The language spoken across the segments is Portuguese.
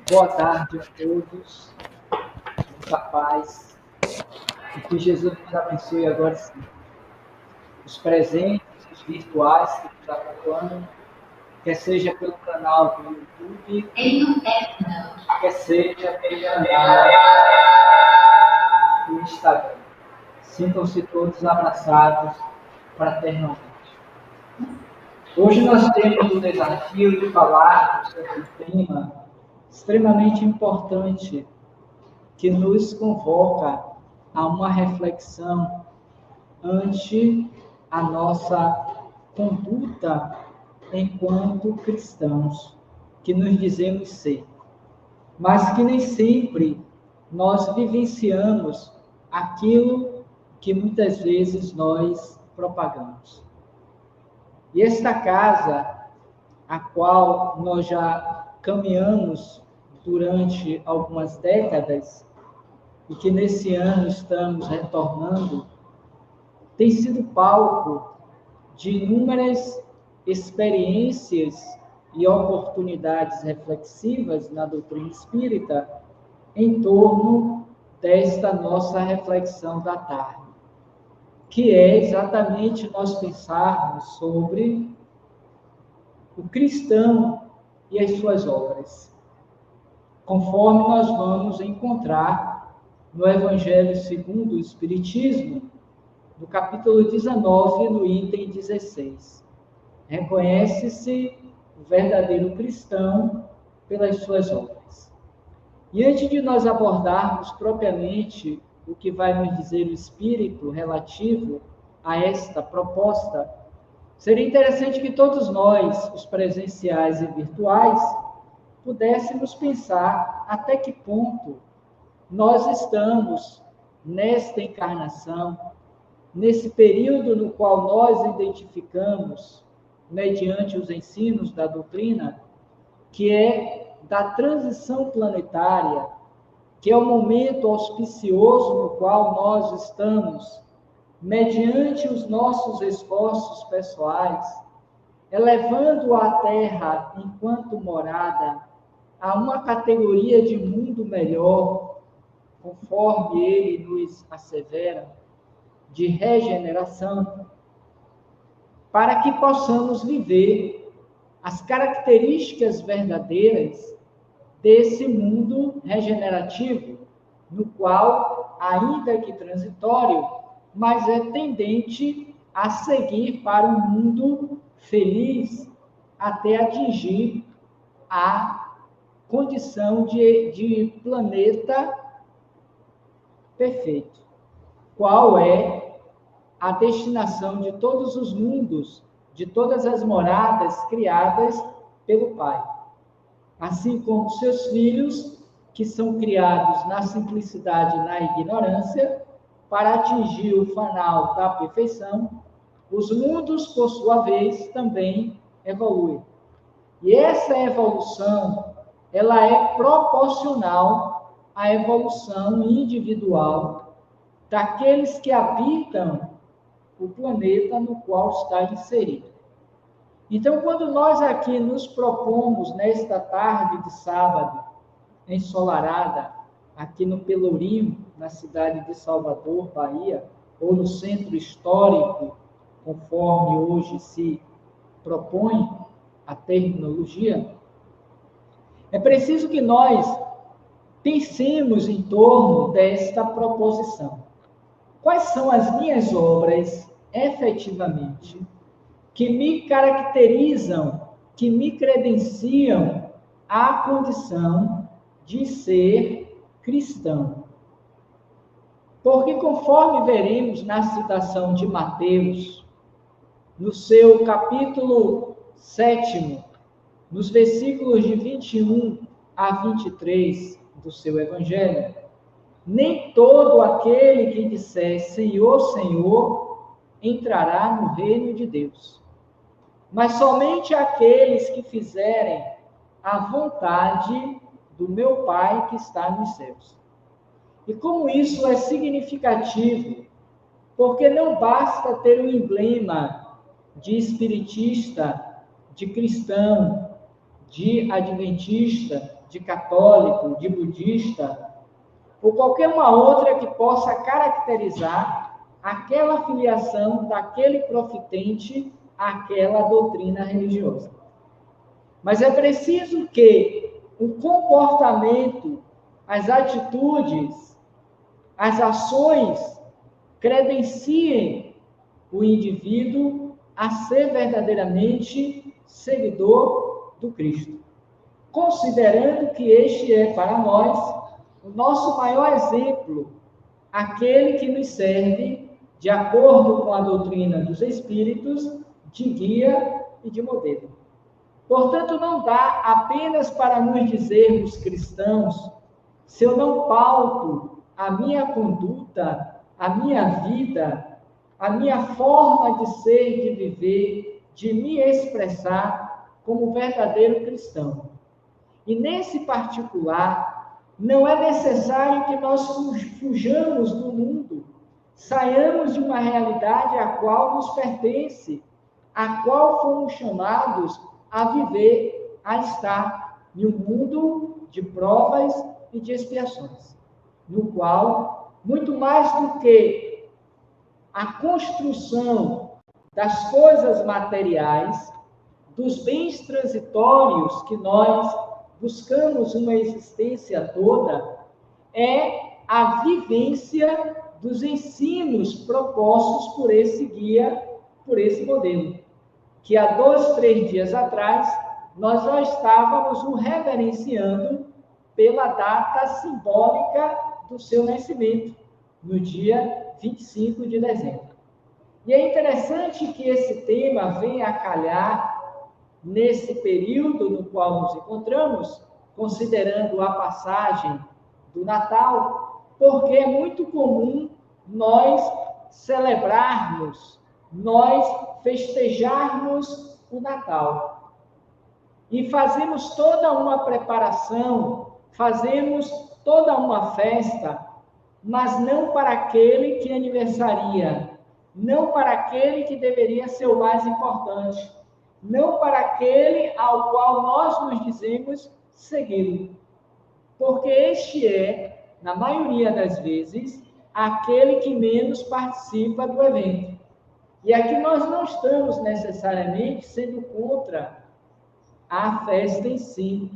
Boa tarde a todos, muita paz, e que Jesus nos abençoe agora sim. Os presentes, os virtuais que nos acompanham, quer seja pelo canal do YouTube, quer seja pelo canal do Instagram. Sintam-se todos abraçados fraternalmente. Hoje nós temos o desafio de falar sobre um tema extremamente importante que nos convoca a uma reflexão ante a nossa conduta enquanto cristãos, que nos dizemos ser, mas que nem sempre nós vivenciamos aquilo que muitas vezes nós propagamos. E esta casa, a qual nós já caminhamos durante algumas décadas, e que nesse ano estamos retornando, tem sido palco de inúmeras experiências e oportunidades reflexivas na doutrina espírita em torno desta nossa reflexão da tarde, que é exatamente nós pensarmos sobre o cristão e as suas obras, conforme nós vamos encontrar no Evangelho segundo o Espiritismo, no capítulo 19, no item 16. Reconhece-se o verdadeiro cristão pelas suas obras. E antes de nós abordarmos propriamente o que vai nos dizer o Espírito relativo a esta proposta, seria interessante que todos nós, os presenciais e virtuais, pudéssemos pensar até que ponto nós estamos nesta encarnação, nesse período no qual nós identificamos, mediante os ensinos da doutrina, que é da transição planetária, que é o momento auspicioso no qual nós estamos, mediante os nossos esforços pessoais, elevando a Terra enquanto morada a uma categoria de mundo melhor, conforme ele nos assevera, de regeneração, para que possamos viver as características verdadeiras desse mundo regenerativo, no qual, ainda que transitório, mas é tendente a seguir para um mundo feliz até atingir a condição de planeta perfeito. Qual é a destinação de todos os mundos, de todas as moradas criadas pelo Pai. Assim como seus filhos, que são criados na simplicidade e na ignorância, para atingir o fanal da perfeição, os mundos, por sua vez, também evoluem. E essa evolução, ela é proporcional à evolução individual daqueles que habitam o planeta no qual está inserido. Então, quando nós aqui nos propomos, nesta tarde de sábado, ensolarada, aqui no Pelourinho, na cidade de Salvador, Bahia, ou no centro histórico, conforme hoje se propõe a terminologia, é preciso que nós pensemos em torno desta proposição. Quais são as minhas obras, efetivamente, que me caracterizam, que me credenciam à condição de ser cristão? Porque, conforme veremos na citação de Mateus, no seu capítulo 7, nos versículos de 21 a 23 do seu Evangelho, nem todo aquele que disser Senhor, Senhor, entrará no reino de Deus, mas somente aqueles que fizerem a vontade do meu Pai que está nos céus. E como isso é significativo, porque não basta ter um emblema de espiritista, de cristão, de adventista, de católico, de budista, ou qualquer uma outra que possa caracterizar aquela filiação daquele profitente àquela doutrina religiosa. Mas é preciso que o comportamento, as atitudes, as ações credenciem o indivíduo a ser verdadeiramente seguidor do Cristo, considerando que este é para nós o nosso maior exemplo, aquele que nos serve, de acordo com a doutrina dos Espíritos, de guia e de modelo. Portanto, não dá apenas para nos dizermos cristãos, se eu não pauto a minha conduta, a minha vida, a minha forma de ser e de viver, de me expressar como verdadeiro cristão. E nesse particular, não é necessário que nós fujamos do mundo, saiamos de uma realidade a qual nos pertence, a qual fomos chamados a viver, a estar em um mundo de provas e de expiações, no qual, muito mais do que a construção das coisas materiais, dos bens transitórios que nós buscamos uma existência toda, é a vivência dos ensinos propostos por esse guia, por esse modelo, que há 2, 3 dias atrás, nós já estávamos o reverenciando pela data simbólica do seu nascimento, no dia 25 de dezembro. E é interessante que esse tema venha a calhar nesse período no qual nos encontramos, considerando a passagem do Natal, porque é muito comum nós celebrarmos, nós festejarmos o Natal. E fazemos toda uma preparação, fazemos toda uma festa, mas não para aquele que aniversaria, não para aquele que deveria ser o mais importante, não para aquele ao qual nós nos dizemos segui-lo. Porque este é, na maioria das vezes, aquele que menos participa do evento. E aqui nós não estamos necessariamente sendo contra a festa em si,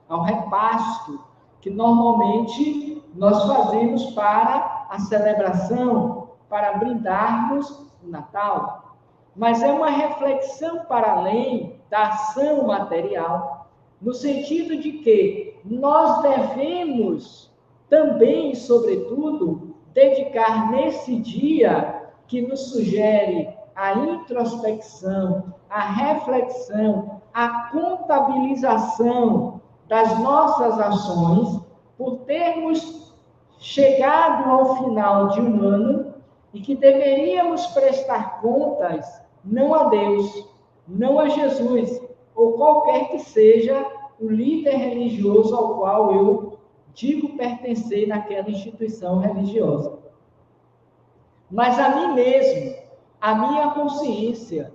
ao repasto que normalmente nós fazemos para a celebração, para brindarmos o Natal. Mas é uma reflexão para além da ação material, no sentido de que nós devemos também, sobretudo, dedicar nesse dia que nos sugere a introspecção, a reflexão, a contabilização das nossas ações, por termos chegado ao final de um ano e que deveríamos prestar contas não a Deus, não a Jesus, ou qualquer que seja o líder religioso ao qual eu digo pertencer naquela instituição religiosa, mas a mim mesmo, a minha consciência,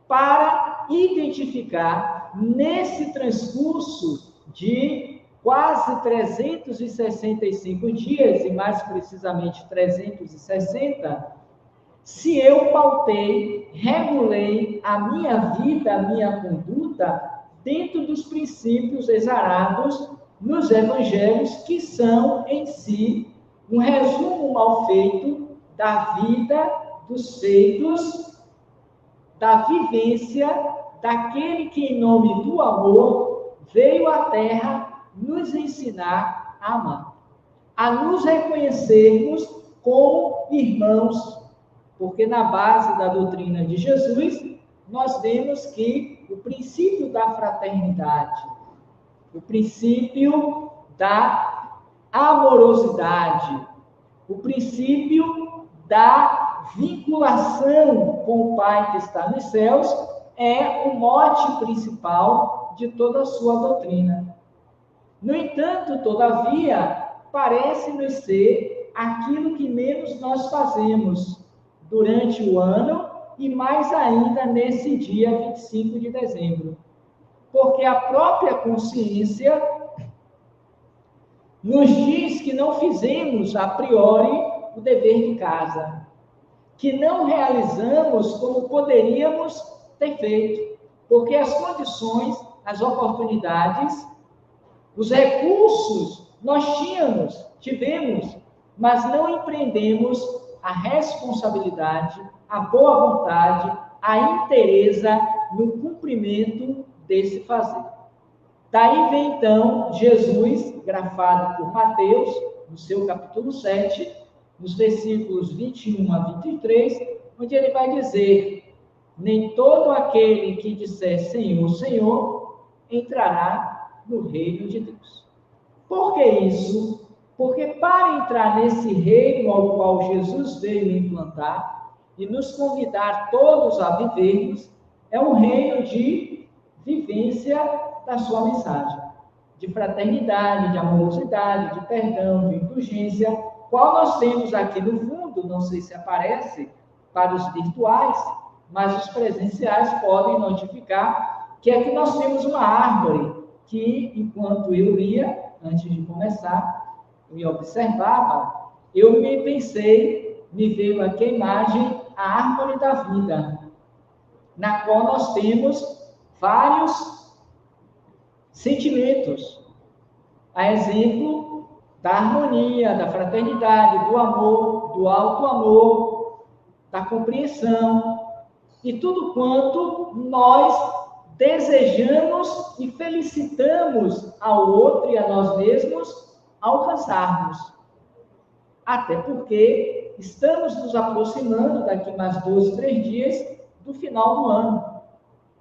para identificar nesse transcurso de quase 365 dias, e mais precisamente 360, se eu pautei, regulei a minha vida, a minha conduta, dentro dos princípios exarados nos evangelhos, que são, em si, um resumo mal feito da vida, dos feitos, da vivência daquele que, em nome do amor, veio à Terra nos ensinar a amar, a nos reconhecermos como irmãos, porque na base da doutrina de Jesus, nós vemos que o princípio da fraternidade, o princípio da amorosidade, o princípio da vinculação com o Pai que está nos céus é o mote principal de toda a sua doutrina. No entanto, todavia, parece-nos ser aquilo que menos nós fazemos durante o ano e mais ainda nesse dia 25 de dezembro. Porque a própria consciência nos diz que não fizemos a priori o dever de casa, que não realizamos como poderíamos ter feito, porque as condições, as oportunidades, os recursos nós tivemos, mas não empreendemos a responsabilidade, a boa vontade, a inteireza no cumprimento desse fazer. Daí vem então Jesus, grafado por Mateus, no seu capítulo 7, nos versículos 21 a 23, onde ele vai dizer: nem todo aquele que disser Senhor, Senhor, entrará no reino de Deus. Por que isso? Porque para entrar nesse reino ao qual Jesus veio implantar e nos convidar todos a vivermos, é um reino de vivência da sua mensagem, de fraternidade, de amorosidade, de perdão, de indulgência, qual nós temos aqui no fundo, não sei se aparece para os virtuais, mas os presenciais podem notificar que aqui nós temos uma árvore que, enquanto eu lia, antes de começar, me observava, eu me veio aqui a imagem, a árvore da vida, na qual nós temos vários sentimentos, a exemplo da harmonia, da fraternidade, do amor, do alto amor, da compreensão, e tudo quanto nós desejamos e felicitamos ao outro e a nós mesmos alcançarmos. Até porque estamos nos aproximando daqui mais 2, 3 dias do final do ano.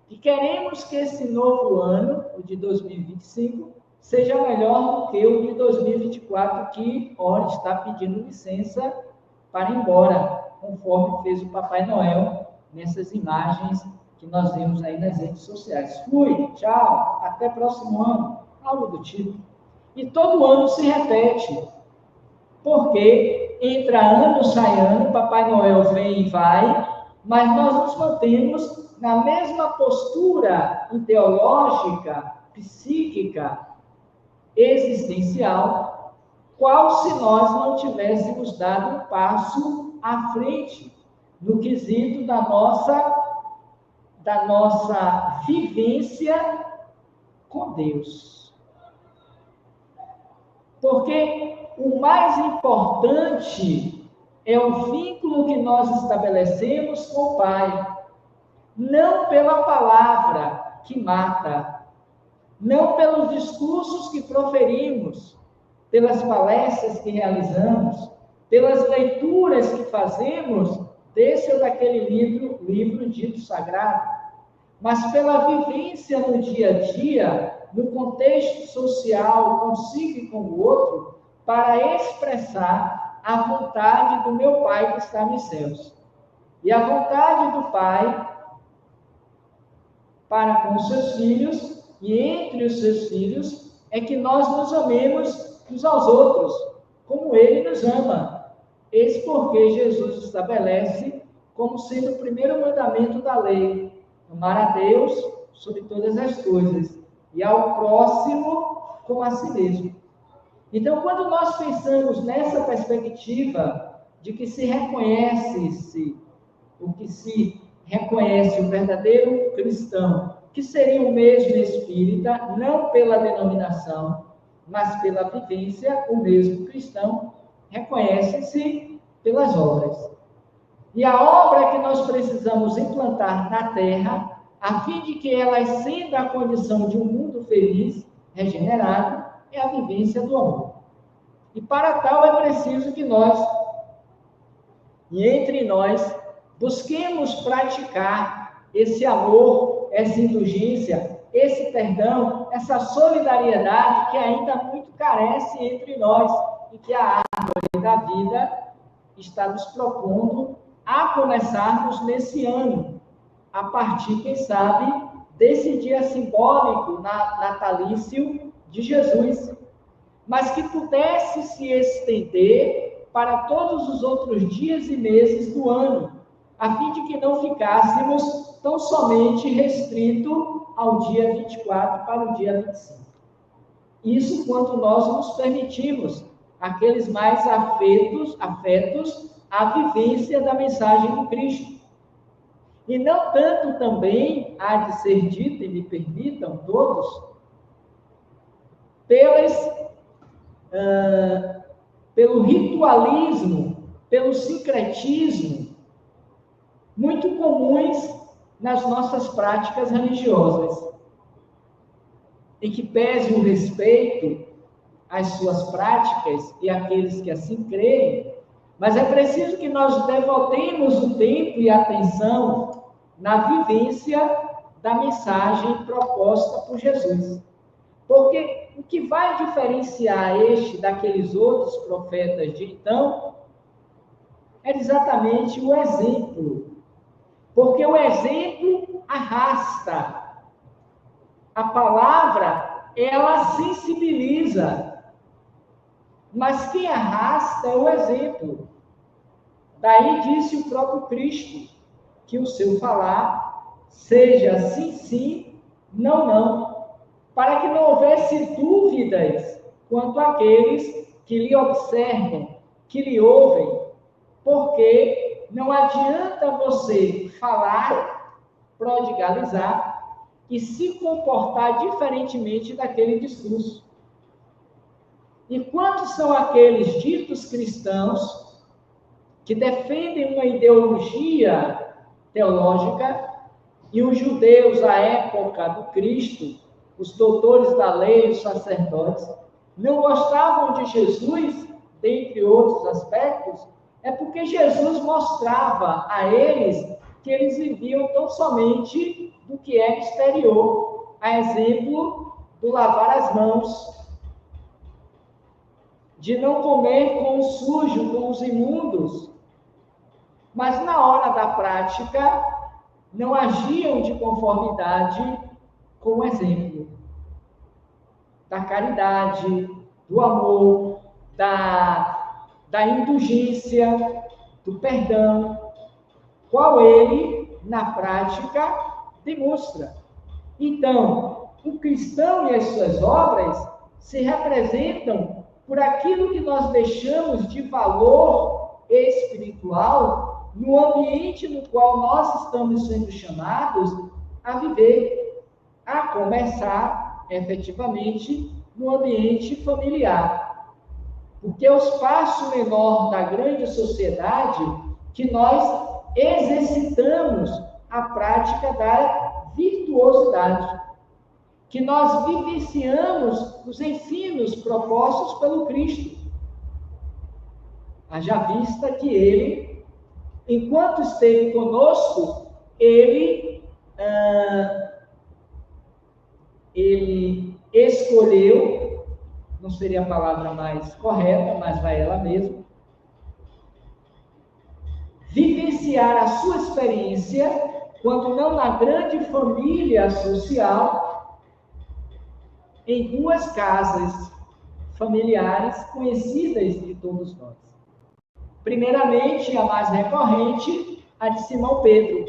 E queremos que esse novo ano, o de 2025, seja melhor do que o de 2024, que, ora, está pedindo licença para ir embora, conforme fez o Papai Noel nessas imagens que nós vemos aí nas redes sociais. Fui, tchau, até próximo ano, algo do tipo. E todo ano se repete, porque entra ano, sai ano, Papai Noel vem e vai, mas nós nos mantemos na mesma postura ideológica, psíquica, existencial, qual se nós não tivéssemos dado um passo à frente no quesito da nossa vivência com Deus. Porque o mais importante é o vínculo que nós estabelecemos com o Pai, não pela palavra que mata, não pelos discursos que proferimos, pelas palestras que realizamos, pelas leituras que fazemos desse ou daquele livro dito sagrado, mas pela vivência no dia a dia, no contexto social, consigo e com o outro, para expressar a vontade do meu Pai que está nos céus. E a vontade do Pai para com os seus filhos, e entre os seus filhos, é que nós nos amemos uns aos outros, como Ele nos ama. Eis porque Jesus estabelece como sendo o primeiro mandamento da lei: amar a Deus sobre todas as coisas, e ao próximo como a si mesmo. Então, quando nós pensamos nessa perspectiva de que se reconhece o verdadeiro cristão, que seria o mesmo espírita, não pela denominação, mas pela vivência, o mesmo cristão, reconhece-se pelas obras. E a obra que nós precisamos implantar na Terra, a fim de que ela ascenda a condição de um mundo feliz, regenerado, é a vivência do amor. E para tal é preciso que nós, e entre nós, busquemos praticar esse amor, essa indulgência, esse perdão, essa solidariedade que ainda muito carece entre nós e que a árvore da vida está nos propondo a começarmos nesse ano, a partir, quem sabe, desse dia simbólico natalício de Jesus, mas que pudesse se estender para todos os outros dias e meses do ano, a fim de que não ficássemos tão somente restrito ao dia 24 para o dia 25. Isso quando nós nos permitimos, aqueles mais afetos à vivência da mensagem do Cristo. E não tanto também, há de ser dito, e me permitam todos, pelo ritualismo, pelo sincretismo, muito comuns nas nossas práticas religiosas, em que pese o respeito às suas práticas e àqueles que assim creem, mas é preciso que nós devotemos o tempo e a atenção na vivência da mensagem proposta por Jesus. Porque o que vai diferenciar este daqueles outros profetas de então é exatamente o exemplo. Porque o exemplo arrasta. A palavra, ela sensibiliza. Mas quem arrasta é o exemplo. Daí disse o próprio Cristo, que o seu falar seja sim, sim, não, não, para que não houvesse dúvidas quanto àqueles que lhe observam, que lhe ouvem, porque não adianta você falar, prodigalizar e se comportar diferentemente daquele discurso. E quantos são aqueles ditos cristãos que defendem uma ideologia teológica e os judeus, à época do Cristo, os doutores da lei, os sacerdotes, não gostavam de Jesus, dentre outros aspectos, é porque Jesus mostrava a eles que eles viviam tão somente do que é exterior, a exemplo do lavar as mãos, de não comer com o sujo, com os imundos, mas na hora da prática não agiam de conformidade com o exemplo da caridade, do amor, da indulgência, do perdão, qual ele, na prática, demonstra. Então, o cristão e as suas obras se representam por aquilo que nós deixamos de valor espiritual no ambiente no qual nós estamos sendo chamados a viver, a começar, efetivamente, no ambiente familiar. Porque é o espaço menor da grande sociedade que nós exercitamos a prática da virtuosidade, que nós vivenciamos os ensinos propostos pelo Cristo. Haja vista que ele, enquanto esteve conosco, ele escolheu, não seria a palavra mais correta, mas vai ela mesma, vivenciar a sua experiência, quando não na grande família social, em duas casas familiares conhecidas de todos nós. Primeiramente, a mais recorrente, a de Simão Pedro,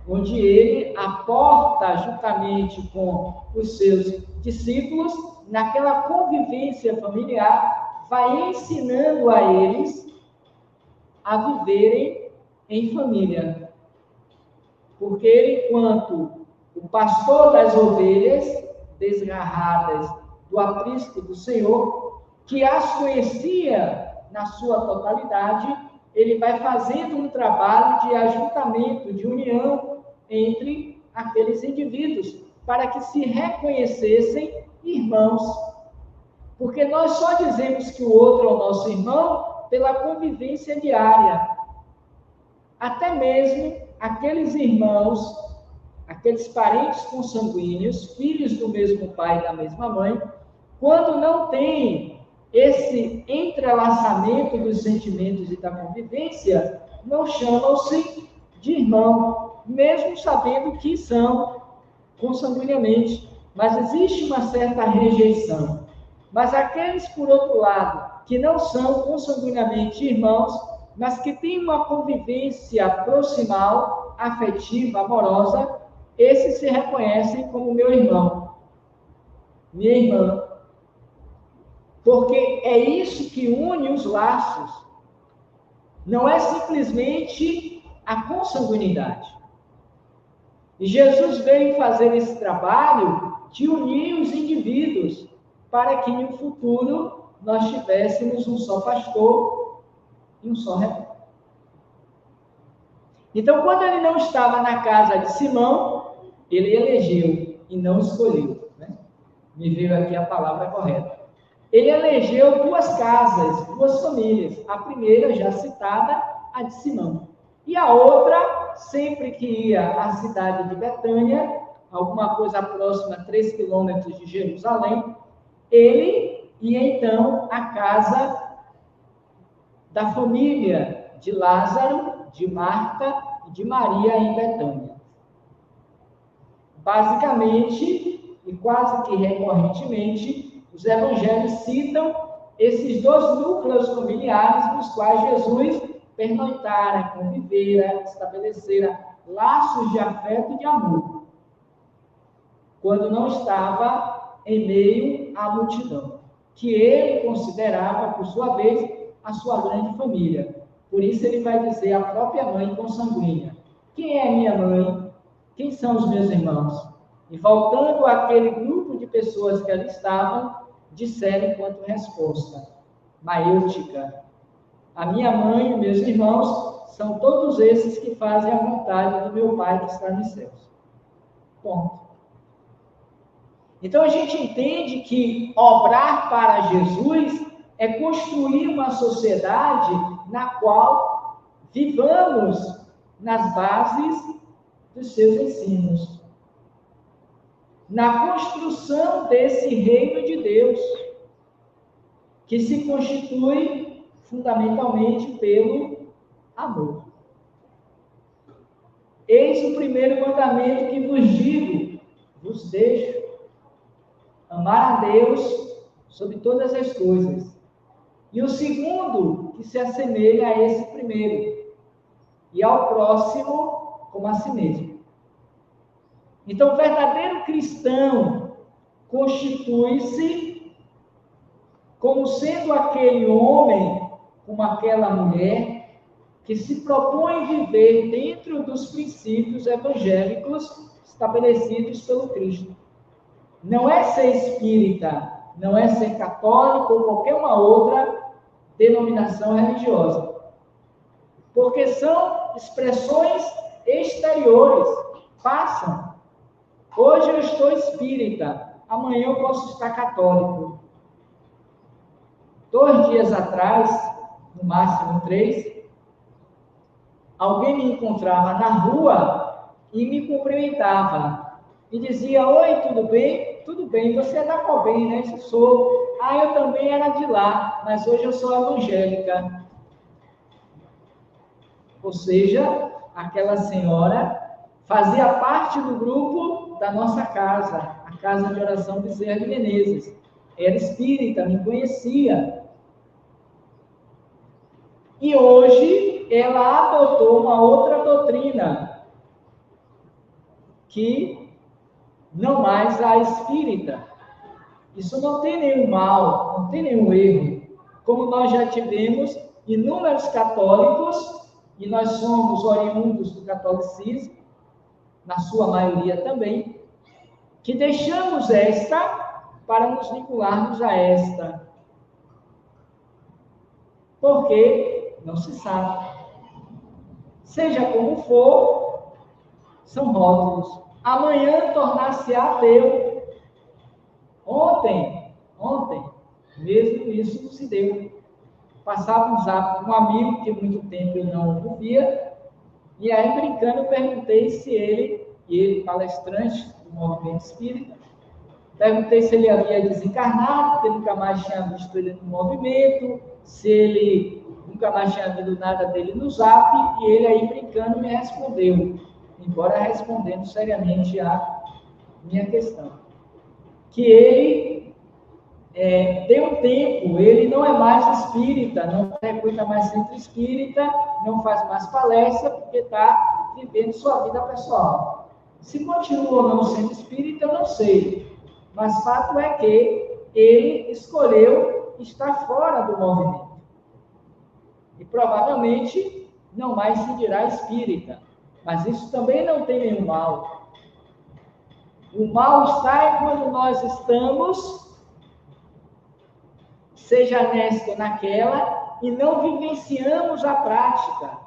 onde ele aporta, juntamente com os seus discípulos, naquela convivência familiar, vai ensinando a eles a viverem em família. Porque ele, enquanto o pastor das ovelhas desgarradas do aprisco do Senhor, que as conhecia na sua totalidade, ele vai fazendo um trabalho de ajuntamento, de união entre aqueles indivíduos, para que se reconhecessem irmãos. Porque nós só dizemos que o outro é o nosso irmão pela convivência diária. Até mesmo aqueles irmãos, aqueles parentes consanguíneos, filhos do mesmo pai e da mesma mãe, quando não tem esse entrelaçamento dos sentimentos e da convivência, não chamam-se de irmão, mesmo sabendo que são consanguineamente. Mas existe uma certa rejeição. Mas aqueles, por outro lado, que não são consanguineamente irmãos, mas que têm uma convivência proximal, afetiva, amorosa, esses se reconhecem como meu irmão, minha irmã. Porque é isso que une os laços. Não é simplesmente a consanguinidade. E Jesus veio fazer esse trabalho de unir os indivíduos para que no futuro nós tivéssemos um só pastor e um só rebanho. Então, quando ele não estava na casa de Simão, ele elegeu e não escolheu. Né? Me veio aqui a palavra correta. Ele elegeu duas casas, duas famílias. A primeira, já citada, a de Simão. E a outra, sempre que ia à cidade de Betânia, alguma coisa próxima a 3 quilômetros de Jerusalém, ele ia então à casa da família de Lázaro, de Marta e de Maria em Betânia. Basicamente, e quase que recorrentemente, os evangelhos citam esses dois núcleos familiares nos quais Jesus pernoitara, convivera, estabelecera laços de afeto e de amor, quando não estava em meio à multidão, que ele considerava, por sua vez, a sua grande família. Por isso ele vai dizer à própria mãe consanguínea: quem é minha mãe? Quem são os meus irmãos? E voltando àquele grupo de pessoas que ali estavam, disseram enquanto resposta maêutica: a minha mãe e meus irmãos são todos esses que fazem a vontade do meu Pai que está nos céus. Ponto. Então a gente entende que obrar para Jesus é construir uma sociedade na qual vivamos nas bases dos seus ensinos, na construção desse reino de Deus, que se constitui fundamentalmente pelo amor. Eis o primeiro mandamento que vos digo, vos deixo: amar a Deus sobre todas as coisas. E o segundo, que se assemelha a esse primeiro, e ao próximo como a si mesmo. Então, o verdadeiro cristão constitui-se como sendo aquele homem, como aquela mulher, que se propõe viver dentro dos princípios evangélicos estabelecidos pelo Cristo. Não é ser espírita, não é ser católico ou qualquer uma outra denominação religiosa. Porque são expressões exteriores, passam. Hoje eu estou espírita, amanhã eu posso estar católico. 2 dias atrás, no máximo 3, alguém me encontrava na rua e me cumprimentava. E dizia: oi, tudo bem? Tudo bem, você é da Cobem, né? Eu sou. Ah, eu também era de lá, mas hoje eu sou evangélica. Ou seja, aquela senhora fazia parte do grupo da nossa casa, a Casa de Oração Bezerra de Menezes. Era espírita, me conhecia. E hoje ela adotou uma outra doutrina, que não mais a espírita. Isso não tem nenhum mal, não tem nenhum erro. Como nós já tivemos inúmeros católicos, e nós somos oriundos do catolicismo, na sua maioria também, que deixamos esta para nos vincularmos a esta. Porque não se sabe. Seja como for, são rótulos. Amanhã tornar-se ateu. Ontem, mesmo isso se deu. Passava um zap com um amigo que há muito tempo eu não via, e aí brincando eu perguntei se ele palestrante do movimento espírita, perguntei se ele havia desencarnado, porque nunca mais tinha visto ele no movimento, se ele nunca mais tinha visto nada dele no zap, e ele aí brincando me respondeu, embora respondendo seriamente a minha questão, que ele deu um tempo, ele não é mais espírita, não frequenta mais centro espírita, não faz mais palestra, porque está vivendo sua vida pessoal. Se continua ou não sendo espírita, eu não sei, mas fato é que ele escolheu está fora do movimento. E provavelmente não mais se dirá espírita. Mas isso também não tem nenhum mal. O mal-estar é quando nós estamos, seja nesta ou naquela, e não vivenciamos a prática.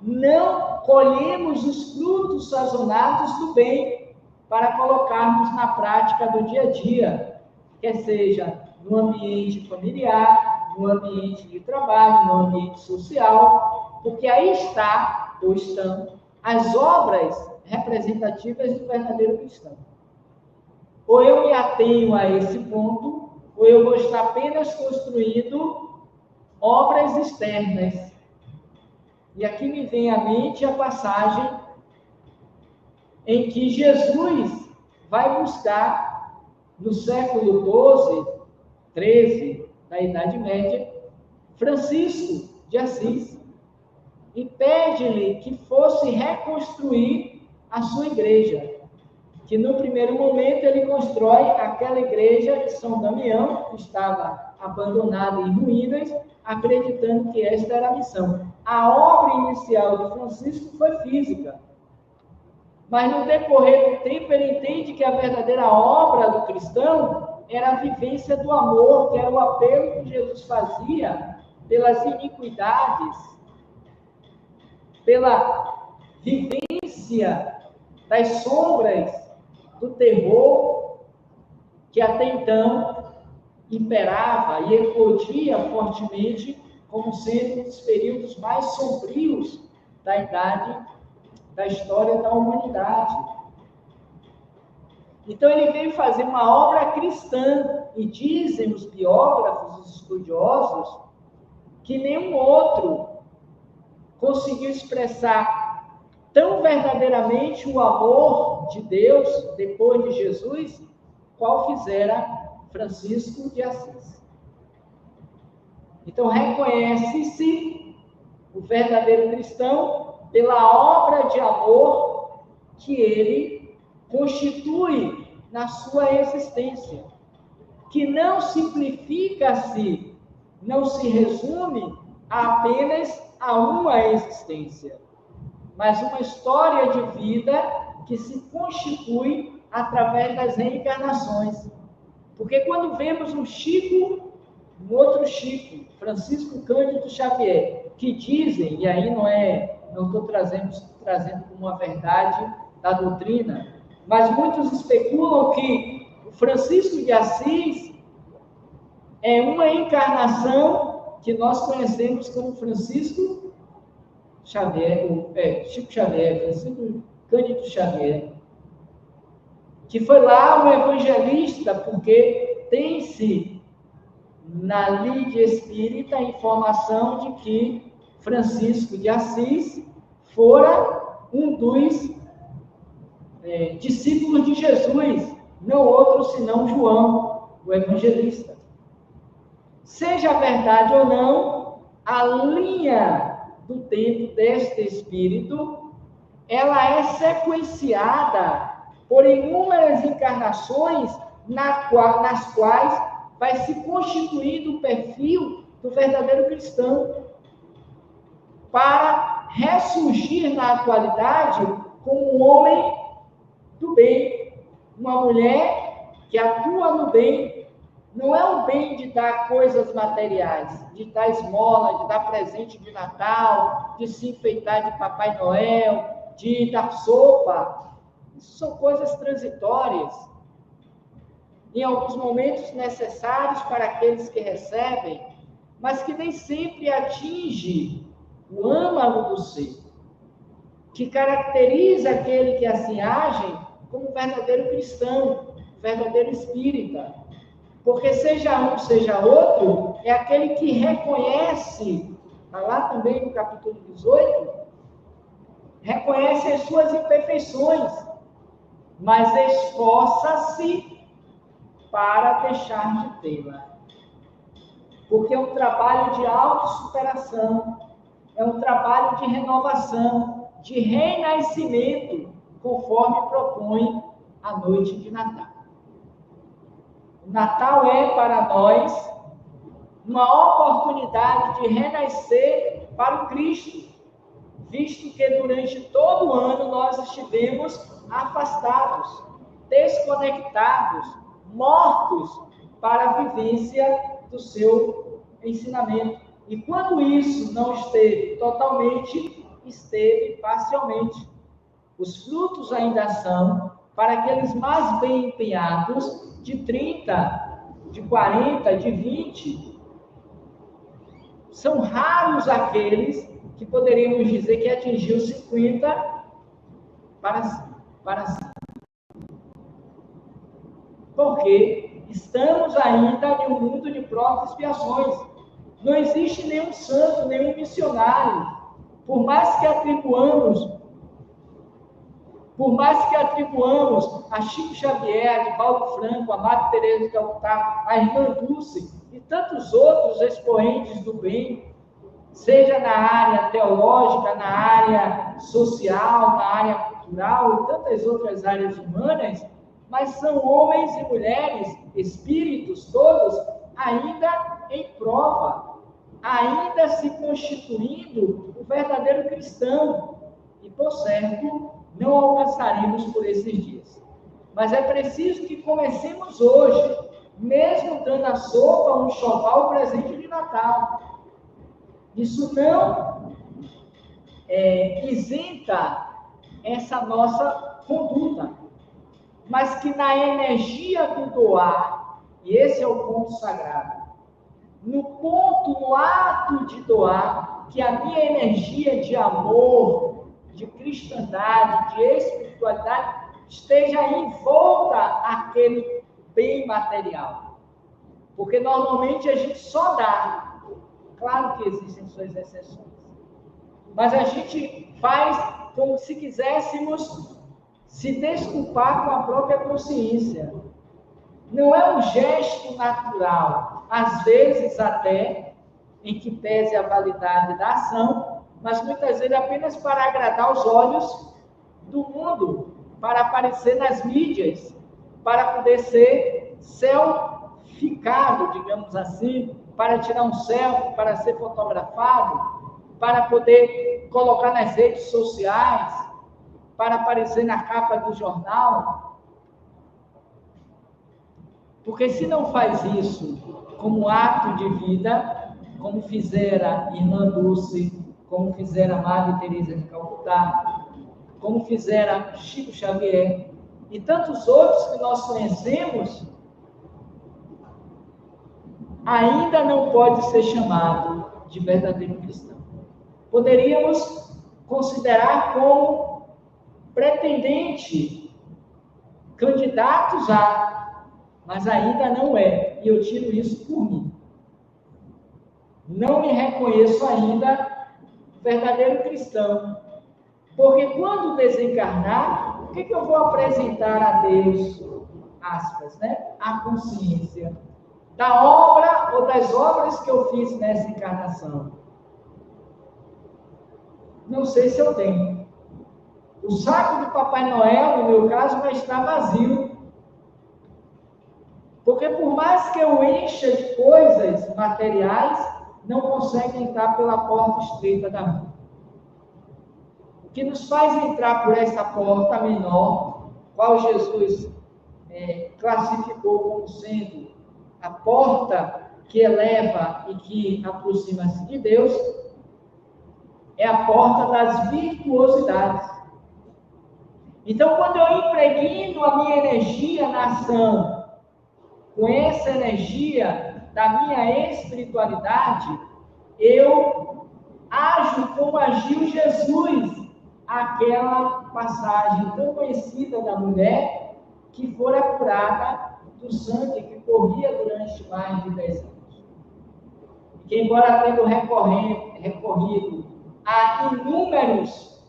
Não colhemos os frutos sazonados do bem para colocarmos na prática do dia a dia, quer seja no ambiente familiar, no ambiente de trabalho, no ambiente social, porque aí está, ou estão, as obras representativas do verdadeiro cristão. Ou eu me atenho a esse ponto, ou eu vou estar apenas construindo obras externas. E aqui me vem à mente a passagem em que Jesus vai buscar, no século XII, XIII, da Idade Média, Francisco de Assis, e pede-lhe que fosse reconstruir a sua igreja. Que no primeiro momento ele constrói aquela igreja de São Damião, que estava abandonada em ruínas, acreditando que esta era a missão. A obra inicial de Francisco foi física. Mas no decorrer do tempo ele entende que a verdadeira obra do cristão era a vivência do amor, que era o apelo que Jesus fazia pelas iniquidades, pela vivência das sombras do terror que até então imperava e eclodia fortemente como sendo um dos períodos mais sombrios da história da humanidade. Então ele veio fazer uma obra cristã, e dizem os biógrafos, os estudiosos, que nenhum outro conseguiu expressar tão verdadeiramente o amor de Deus depois de Jesus, qual fizera Francisco de Assis. Então reconhece-se o verdadeiro cristão pela obra de amor que ele constitui na sua existência, que não simplifica-se, não se resume apenas a uma existência, mas uma história de vida que se constitui através das reencarnações. Porque quando vemos um outro Chico, Francisco Cândido Xavier, que dizem, e aí não estou trazendo como uma verdade da doutrina, mas muitos especulam que o Francisco de Assis é uma encarnação que nós conhecemos como Francisco Xavier, Chico Xavier, Francisco Cândido Xavier, que foi lá um evangelista, porque tem-se na Lídia Espírita a informação de que Francisco de Assis fora um dos discípulos de Jesus, não outro senão João, o evangelista. Seja verdade ou não, a linha do tempo deste espírito, ela é sequenciada por inúmeras encarnações nas quais vai se constituindo o perfil do verdadeiro cristão, para ressurgir na atualidade como um homem do bem, uma mulher que atua no bem. Não é o bem de dar coisas materiais, de dar esmola, de dar presente de Natal, de se enfeitar de Papai Noel, de dar sopa. Isso são coisas transitórias, em alguns momentos necessários para aqueles que recebem, mas que nem sempre atinge o âmago do ser, que caracteriza aquele que assim age como verdadeiro cristão, verdadeiro espírita. Porque seja um, seja outro, é aquele que reconhece, está lá também no capítulo 18, reconhece as suas imperfeições, mas esforça-se para deixar de tê-la. Porque é um trabalho de autossuperação, é um trabalho de renovação, de renascimento, conforme propõe a noite de Natal. O Natal é para nós uma oportunidade de renascer para o Cristo, visto que durante todo o ano nós estivemos afastados, desconectados, mortos para a vivência do seu ensinamento. E quando isso não esteve totalmente, esteve parcialmente. Os frutos ainda são para aqueles mais bem empenhados de 30, de 40, de 20. São raros aqueles que poderíamos dizer que atingiu 50 para cima. Porque estamos ainda em um mundo de provas e expiações. Não existe nenhum santo, nenhum missionário. Por mais que atribuamos a Chico Xavier, a Paulo Franco, a Madre Teresa de Calcutá, a Irmã Dulce e tantos outros expoentes do bem, seja na área teológica, na área social, na área cultural e tantas outras áreas humanas, mas são homens e mulheres, espíritos todos, ainda em prova, ainda se constituindo o verdadeiro cristão. E, por certo, não alcançaremos por esses dias. Mas é preciso que comecemos hoje, mesmo dando a sopa, um enxoval, o presente de Natal. Isso não isenta essa nossa conduta, mas que na energia do doar, e esse é o ponto sagrado, no ato de doar, que a minha energia de amor, de cristandade, de espiritualidade, esteja envolta àquele bem material. Porque normalmente a gente só dá. Claro que existem suas exceções. Mas a gente faz como se quiséssemos se desculpar com a própria consciência. Não é um gesto natural, às vezes até, em que pese a validade da ação, mas muitas vezes apenas para agradar os olhos do mundo, para aparecer nas mídias, para poder ser selfificado, digamos assim, para tirar um selfie, para ser fotografado, para poder colocar nas redes sociais, para aparecer na capa do jornal. Porque se não faz isso como ato de vida, como fizera Irmã Dulce, como fizera Madre Teresa de Calcutá, como fizera Chico Xavier e tantos outros que nós conhecemos, ainda não pode ser chamado de verdadeiro cristão. Poderíamos considerar como pretendente, candidatos a, mas ainda não é. E eu tiro isso por mim. Não me reconheço ainda verdadeiro cristão. Porque quando desencarnar, o que eu vou apresentar a Deus? Aspas, né? A consciência da obra ou das obras que eu fiz nessa encarnação. Não sei se eu tenho. O saco do Papai Noel, no meu caso, vai estar vazio. Porque por mais que eu encha de coisas materiais, não consegue entrar pela porta estreita da mão. O que nos faz entrar por essa porta menor, qual Jesus classificou como sendo a porta que eleva e que aproxima-se de Deus, é a porta das virtuosidades. Então, quando eu impregno a minha energia na ação, com essa energia da minha espiritualidade, eu ajo como agiu Jesus, aquela passagem tão conhecida da mulher que fora curada do sangue que corria durante mais de 10 anos. Que, embora tendo recorrido a inúmeros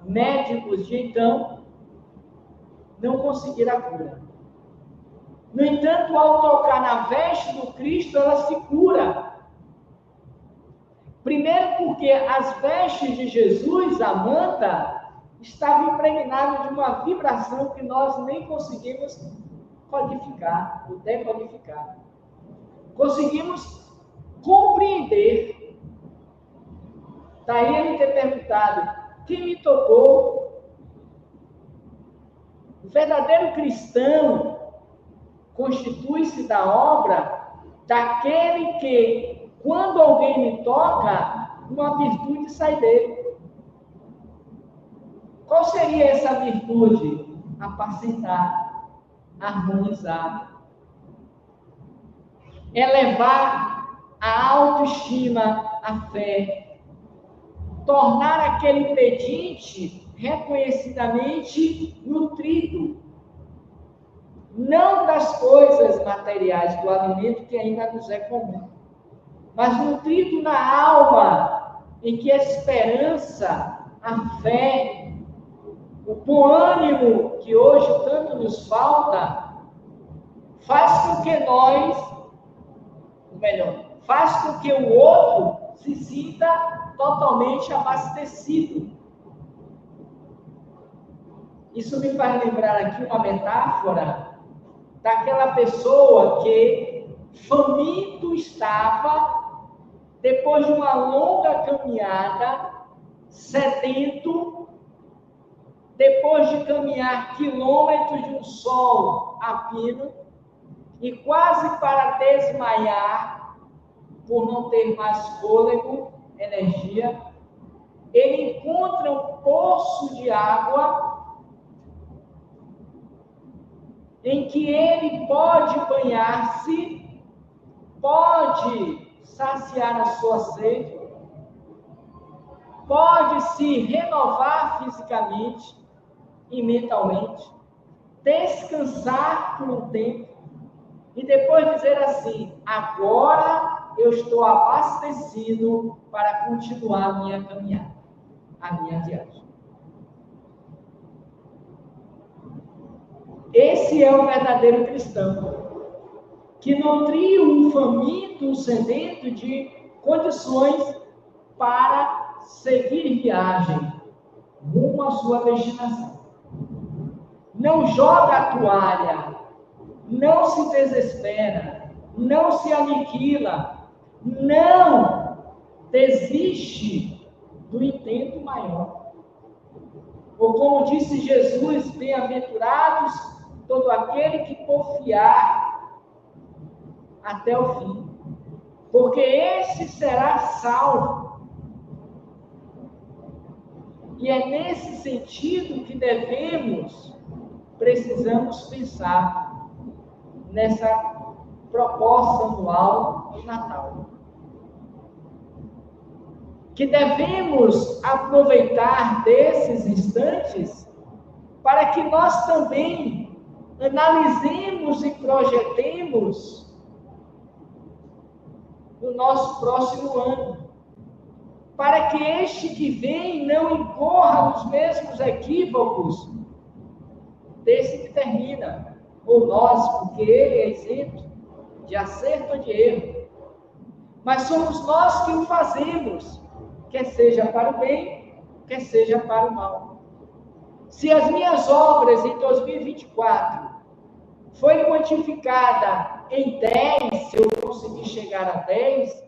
médicos de então, não conseguiram a cura. No entanto, ao tocar na veste do Cristo, ela se cura. Primeiro porque as vestes de Jesus, a manta, estava impregnada de uma vibração que nós nem conseguimos codificar, ou decodificar. conseguimos compreender. Daí ele ter perguntado: quem me tocou? O verdadeiro cristão constitui-se da obra daquele que, quando alguém me toca, uma virtude sai dele. Qual seria essa virtude? Apacentar, harmonizar, elevar a autoestima, a fé, tornar aquele pedinte reconhecidamente nutrido, não das coisas materiais, do alimento que ainda nos é comum, mas nutrido na alma, em que a esperança, a fé, o bom ânimo que hoje tanto nos falta, faz com que faz com que o outro se sinta totalmente abastecido. Isso me faz lembrar aqui uma metáfora daquela pessoa que faminto estava, depois de uma longa caminhada, sedento, depois de caminhar quilômetros de um sol a pino, e quase para desmaiar, por não ter mais fôlego, energia, ele encontra um poço de água em que ele pode banhar-se, pode saciar a sua sede, pode se renovar fisicamente e mentalmente, descansar por um tempo e depois dizer assim: agora eu estou abastecido para continuar a minha caminhada, a minha viagem. Esse é o verdadeiro cristão, que nutria um faminto, um sedento de condições para seguir viagem rumo à sua destinação. Não joga a toalha, não se desespera, não se aniquila, não desiste do intento maior. Ou como disse Jesus: bem-aventurados todo aquele que confiar até o fim, porque esse será salvo. E é nesse sentido que precisamos pensar nessa proposta anual de Natal. Que devemos aproveitar desses instantes para que nós também analisemos e projetemos o nosso próximo ano, para que este que vem não incorra nos mesmos equívocos desse que termina, ou nós, porque ele é isento de acerto ou de erro, mas somos nós que o fazemos, quer seja para o bem, quer seja para o mal. Se as minhas obras em 2024 foi quantificada em 10, se eu conseguir chegar a 10,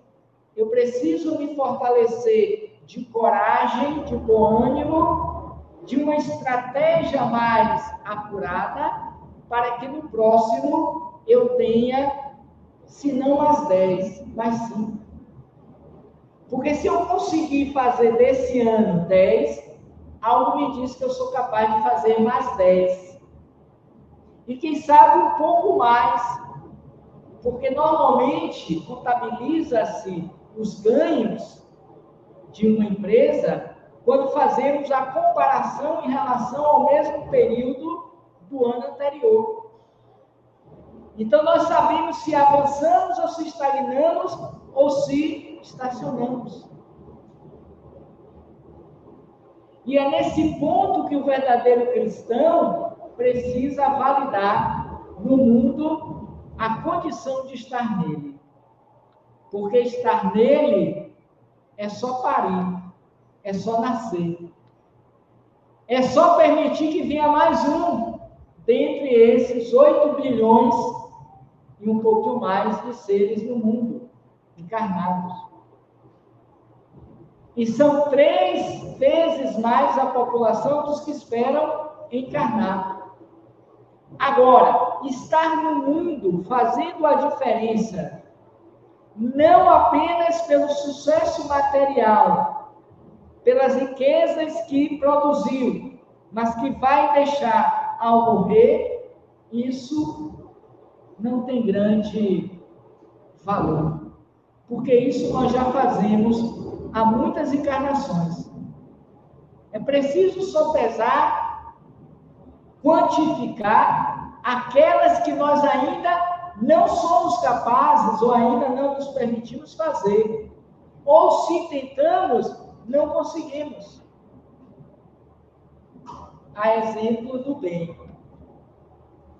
eu preciso me fortalecer de coragem, de bom ânimo, de uma estratégia mais apurada, para que no próximo eu tenha, se não as 10, mas 5. Porque se eu conseguir fazer desse ano 10, algo me diz que eu sou capaz de fazer mais 10. E quem sabe um pouco mais, porque normalmente contabiliza-se os ganhos de uma empresa quando fazemos a comparação em relação ao mesmo período do ano anterior. Então nós sabemos se avançamos ou se estagnamos ou se estacionamos. E é nesse ponto que o verdadeiro cristão precisa validar no mundo a condição de estar nele. Porque estar nele é só parir, é só nascer. É só permitir que venha mais um dentre esses 8 bilhões e um pouquinho mais de seres no mundo, encarnados. E são 3 vezes mais a população dos que esperam encarnar. Agora, estar no mundo fazendo a diferença, não apenas pelo sucesso material, pelas riquezas que produziu, mas que vai deixar ao morrer, isso não tem grande valor. Porque isso nós já fazemos há muitas encarnações. É preciso sopesar, quantificar aquelas que nós ainda não somos capazes ou ainda não nos permitimos fazer. Ou se tentamos, não conseguimos. A exemplo do bem.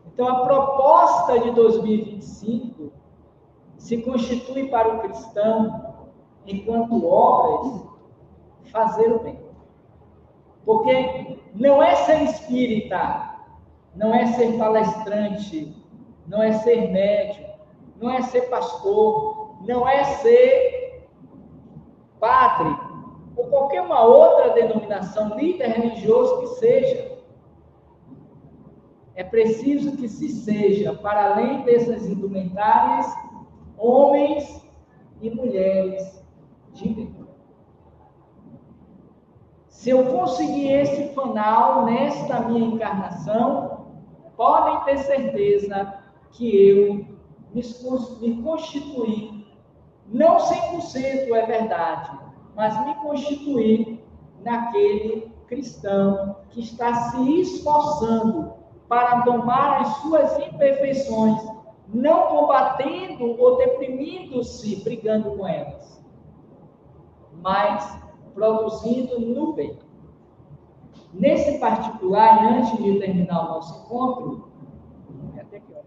Então, a proposta de 2025 se constitui para o cristão, enquanto obras, fazer o bem. Porque não é ser espírita, não é ser palestrante, não é ser médium, não é ser pastor, não é ser padre, ou qualquer uma outra denominação, líder religioso que seja. É preciso que se seja, para além dessas indumentárias, homens e mulheres de bem. Se eu conseguir esse fanal nesta minha encarnação, podem ter certeza que eu me constituí, não 100% é verdade, mas me constituí naquele cristão que está se esforçando para domar as suas imperfeições, não combatendo ou deprimindo-se, brigando com elas, mas produzindo no bem. Nesse particular, e antes de terminar o nosso encontro, até que horas?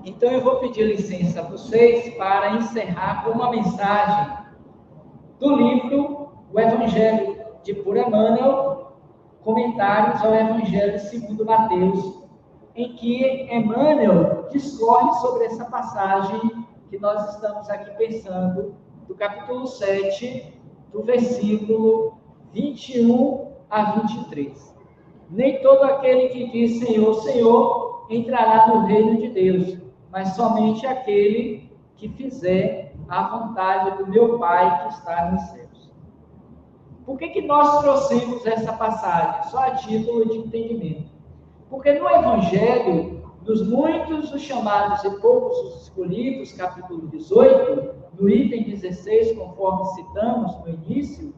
Então eu vou pedir licença a vocês para encerrar com uma mensagem do livro O Evangelho de Por Emmanuel, Comentários ao Evangelho segundo Mateus, em que Emmanuel discorre sobre essa passagem que nós estamos aqui pensando, do capítulo 7, do versículo 21 a 23. Nem todo aquele que diz Senhor, Senhor, entrará no reino de Deus, mas somente aquele que fizer a vontade do meu Pai que está nos céus. Por que nós trouxemos essa passagem? Só a título de entendimento. Porque no Evangelho, dos muitos os chamados e poucos os escolhidos, capítulo 18, no item 16, conforme citamos no início,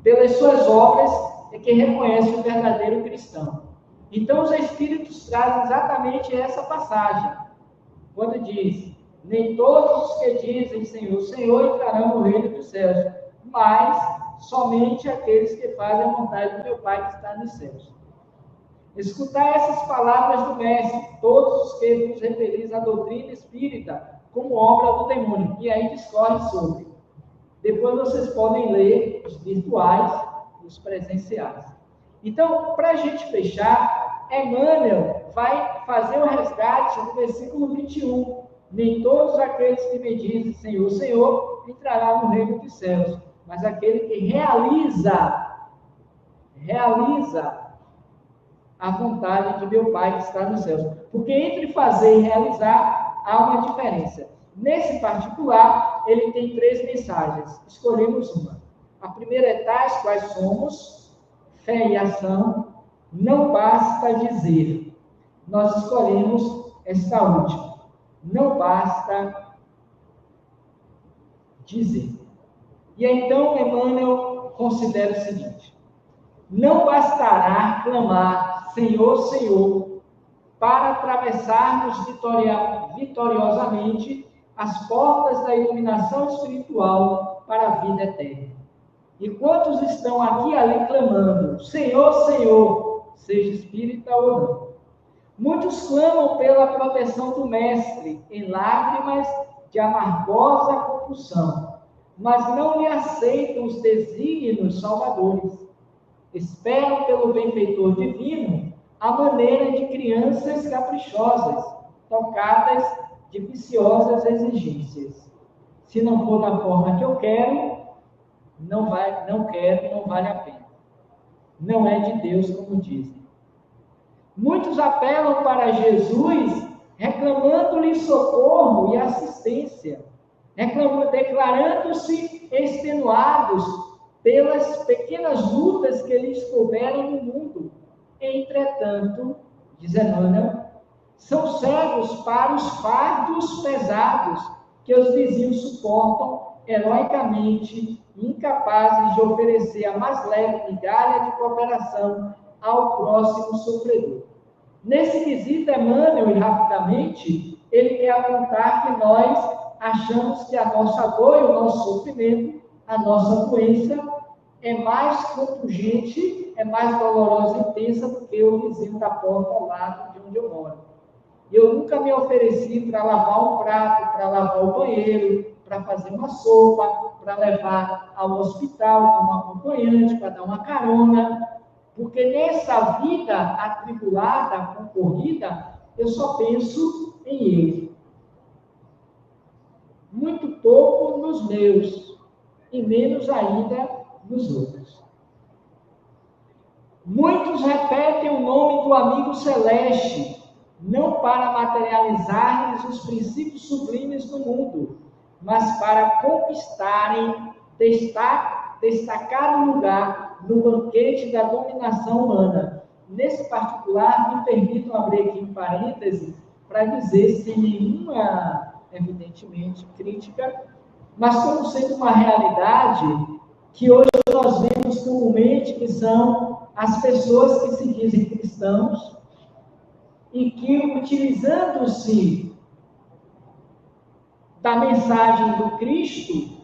pelas suas obras é que reconhece o verdadeiro cristão. Então os Espíritos trazem exatamente essa passagem, quando diz, nem todos os que dizem Senhor, Senhor entrarão no reino dos céus, mas somente aqueles que fazem a vontade do meu Pai que está nos céus. Escutar essas palavras do Mestre, todos os que vos referis à doutrina espírita, como obra do demônio. E aí discorre sobre. Depois vocês podem ler os virtuais e os presenciais. Então, para a gente fechar, Emmanuel vai fazer o resgate do versículo 21. Nem todos aqueles que me dizem Senhor, Senhor, entrará no reino dos céus, mas aquele que realiza a vontade de meu Pai que está nos céus. Porque entre fazer e realizar, há uma diferença. Nesse particular, ele tem 3 mensagens. Escolhemos uma. A primeira é tais quais somos, fé e ação, não basta dizer. Nós escolhemos esta última. Não basta dizer. E então, Emmanuel considera o seguinte. Não bastará clamar Senhor, Senhor, para atravessarmos vitoriosamente as portas da iluminação espiritual para a vida eterna. E quantos estão aqui e ali clamando, Senhor, Senhor, seja espírita ou não? Muitos clamam pela proteção do Mestre, em lágrimas de amargosa compulsão, mas não lhe aceitam os desígnios salvadores. Esperam pelo benfeitor divino à maneira de crianças caprichosas, tocadas de viciosas exigências. Se não for da forma que eu quero, não vale a pena. Não é de Deus, como dizem. Muitos apelam para Jesus, reclamando-lhe socorro e assistência, declarando-se extenuados pelas pequenas lutas que lhes couberam no mundo. Entretanto, diz Emmanuel, são cegos para os fardos pesados que os vizinhos suportam heroicamente, incapazes de oferecer a mais leve migalha de cooperação ao próximo sofredor. Nesse quesito, Emmanuel, e rapidamente, ele quer apontar que nós achamos que a nossa dor e o nosso sofrimento, a nossa doença, é mais contundente, é mais dolorosa e intensa do que o vizinho da porta ao lado de onde eu moro. Eu nunca me ofereci para lavar um prato, para lavar o banheiro, para fazer uma sopa, para levar ao hospital como acompanhante, para dar uma carona, porque nessa vida atribulada, concorrida, eu só penso em ele. Muito pouco nos meus, e menos ainda nos outros. Muitos repetem o nome do amigo celeste, não para materializar-lhes os princípios sublimes do mundo, mas para conquistarem destacado lugar no banquete da dominação humana. Nesse particular, me permitam abrir aqui um parêntese para dizer, sem nenhuma, evidentemente, crítica, mas como sendo uma realidade que hoje nós vemos comumente, que são as pessoas que se dizem cristãos e que, utilizando-se da mensagem do Cristo,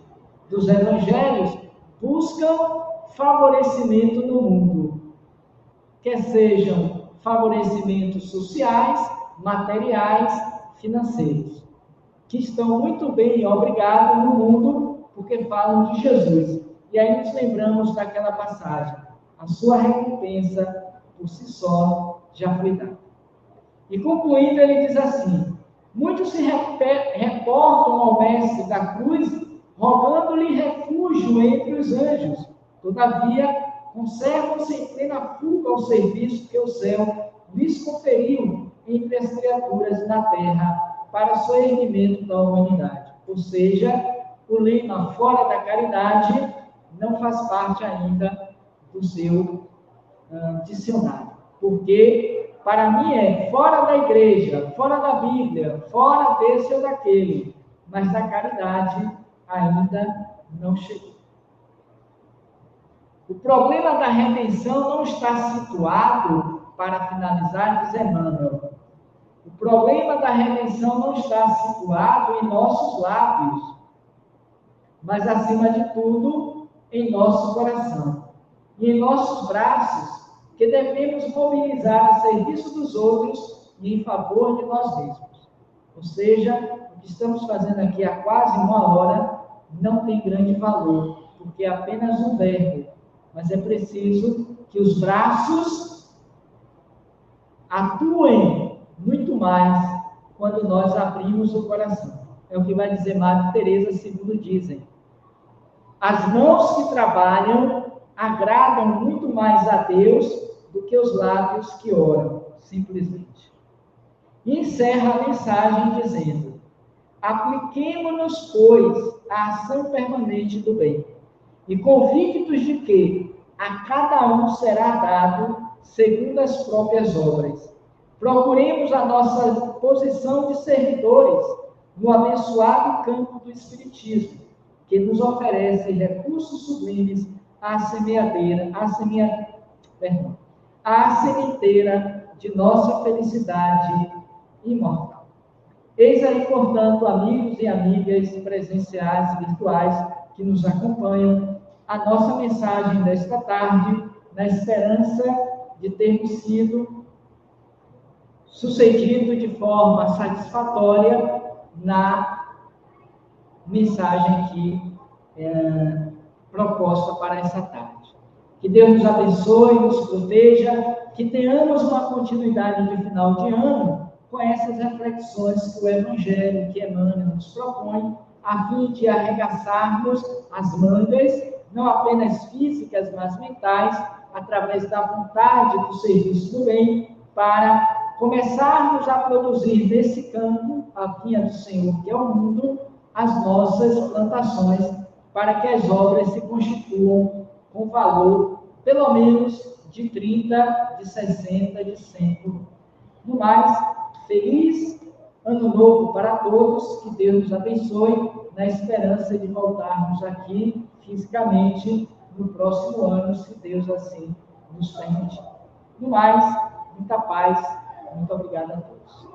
dos evangelhos, buscam favorecimento no mundo, quer sejam favorecimentos sociais, materiais, financeiros, que estão muito bem, obrigado, no mundo, porque falam de Jesus. E aí nos lembramos daquela passagem, a sua recompensa, por si só, já foi dada. E concluindo, ele diz assim, muitos se reportam ao mestre da cruz, rogando-lhe refúgio entre os anjos. Todavia, conservam-se em plena fuga ao serviço que o céu lhes conferiu entre as criaturas na terra, para soerguimento da humanidade. Ou seja, o lema fora da caridade não faz parte ainda do seu dicionário. Porque, para mim, é fora da igreja, fora da Bíblia, fora desse ou daquele. Mas da caridade ainda não chegou. O problema da redenção não está situado, para finalizar, diz Emmanuel, o problema da redenção não está situado em nossos lábios, mas, acima de tudo, em nosso coração e em nossos braços, que devemos mobilizar a serviço dos outros e em favor de nós mesmos. Ou seja, o que estamos fazendo aqui há quase 1 hora não tem grande valor, porque é apenas um verbo, mas é preciso que os braços atuem muito mais quando nós abrimos o coração. É o que vai dizer Madre Teresa, segundo dizem. As mãos que trabalham agradam muito mais a Deus do que os lábios que oram, simplesmente. E encerra a mensagem dizendo, apliquemo-nos, pois, à ação permanente do bem, e convictos de que a cada um será dado segundo as próprias obras. Procuremos a nossa posição de servidores no abençoado campo do Espiritismo, que nos oferece recursos sublimes à sementeira de nossa felicidade imortal. Eis aí, portanto, amigos e amigas presenciais e virtuais que nos acompanham, a nossa mensagem desta tarde, na esperança de termos sido sucedido de forma satisfatória na mensagem aqui proposta para essa tarde. Que Deus nos abençoe, nos proteja que tenhamos uma continuidade de final de ano com essas reflexões que o Evangelho, que Emmanuel nos propõe, a fim de arregaçarmos as mangas, não apenas físicas, mas mentais, através da vontade do serviço do bem, para começarmos a produzir nesse campo, a vinha do Senhor, que é o mundo, as nossas plantações, para que as obras se constituam com valor, pelo menos, de 30, de 60, de 100. No mais, feliz Ano Novo para todos, que Deus nos abençoe, na esperança de voltarmos aqui fisicamente no próximo ano, se Deus assim nos permitir. No mais, muita paz, muito obrigado a todos.